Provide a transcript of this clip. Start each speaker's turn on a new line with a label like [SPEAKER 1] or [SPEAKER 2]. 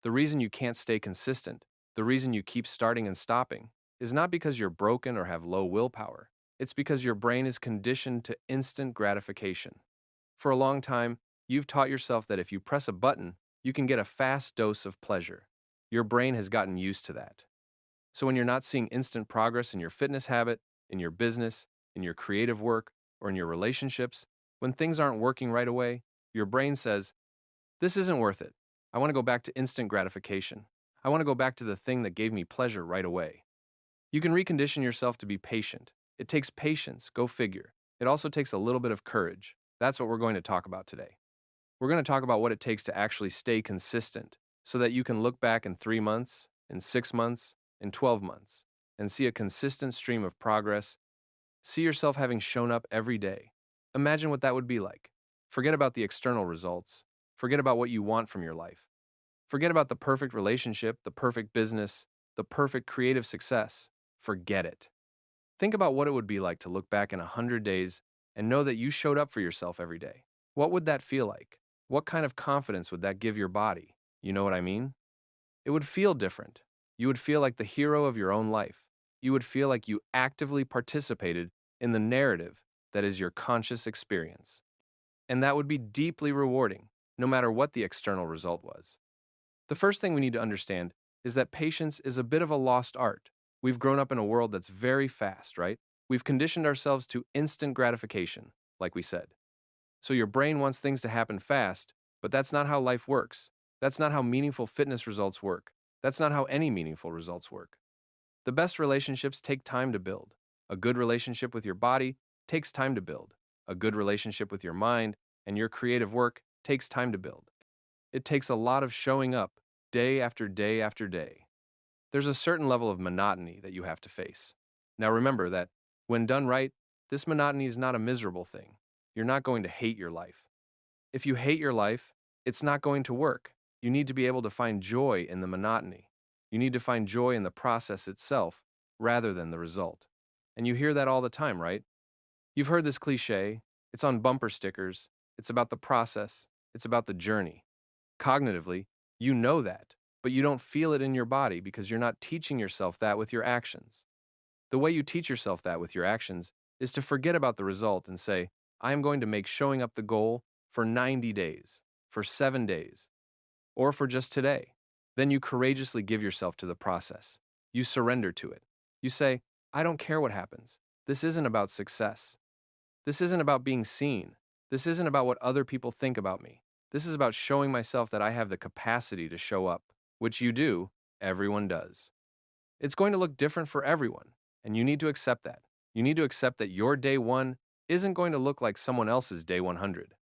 [SPEAKER 1] The reason you can't stay consistent, the reason you keep starting and stopping, is not because you're broken or have low willpower. It's because your brain is conditioned to instant gratification. For a long time, you've taught yourself that if you press a button, you can get a fast dose of pleasure. Your brain has gotten used to that. So when you're not seeing instant progress in your fitness habit, in your business, in your creative work, or in your relationships, when things aren't working right away, your brain says, this isn't worth it. I want to go back to instant gratification. I want to go back to the thing that gave me pleasure right away. You can recondition yourself to be patient. It takes patience, go figure. It also takes a little bit of courage. That's what we're going to talk about today. We're going to talk about what it takes to actually stay consistent so that you can look back in 3 months, in 6 months, in 12 months, and see a consistent stream of progress. See yourself having shown up every day. Imagine what that would be like. Forget about the external results. Forget about what you want from your life. Forget about the perfect relationship, the perfect business, the perfect creative success. Forget it. Think about what it would be like to look back in 100 days and know that you showed up for yourself every day. What would that feel like? What kind of confidence would that give your body? You know what I mean? It would feel different. You would feel like the hero of your own life. You would feel like you actively participated in the narrative that is your conscious experience. And that would be deeply rewarding, no matter what the external result was. The first thing we need to understand is that patience is a bit of a lost art. We've grown up in a world that's very fast, right? We've conditioned ourselves to instant gratification, like we said. So your brain wants things to happen fast, but that's not how life works. That's not how meaningful fitness results work. That's not how any meaningful results work. The best relationships take time to build. A good relationship with your body takes time to build. A good relationship with your mind and your creative work takes time to build. It takes a lot of showing up day after day after day. There's a certain level of monotony that you have to face. Now remember that when done right, this monotony is not a miserable thing. You're not going to hate your life. If you hate your life, it's not going to work. You need to be able to find joy in the monotony. You need to find joy in the process itself rather than the result. And you hear that all the time, right? You've heard this cliche. It's on bumper stickers. It's about the process. It's about the journey. Cognitively, you know that, but you don't feel it in your body because you're not teaching yourself that with your actions. The way you teach yourself that with your actions is to forget about the result and say, I am going to make showing up the goal for 90 days, for 7 days, or for just today. Then you courageously give yourself to the process. You surrender to it. You say, I don't care what happens. This isn't about success. This isn't about being seen. This isn't about what other people think about me. This is about showing myself that I have the capacity to show up, which you do, everyone does. It's going to look different for everyone, and you need to accept that. You need to accept that your day one isn't going to look like someone else's day 100.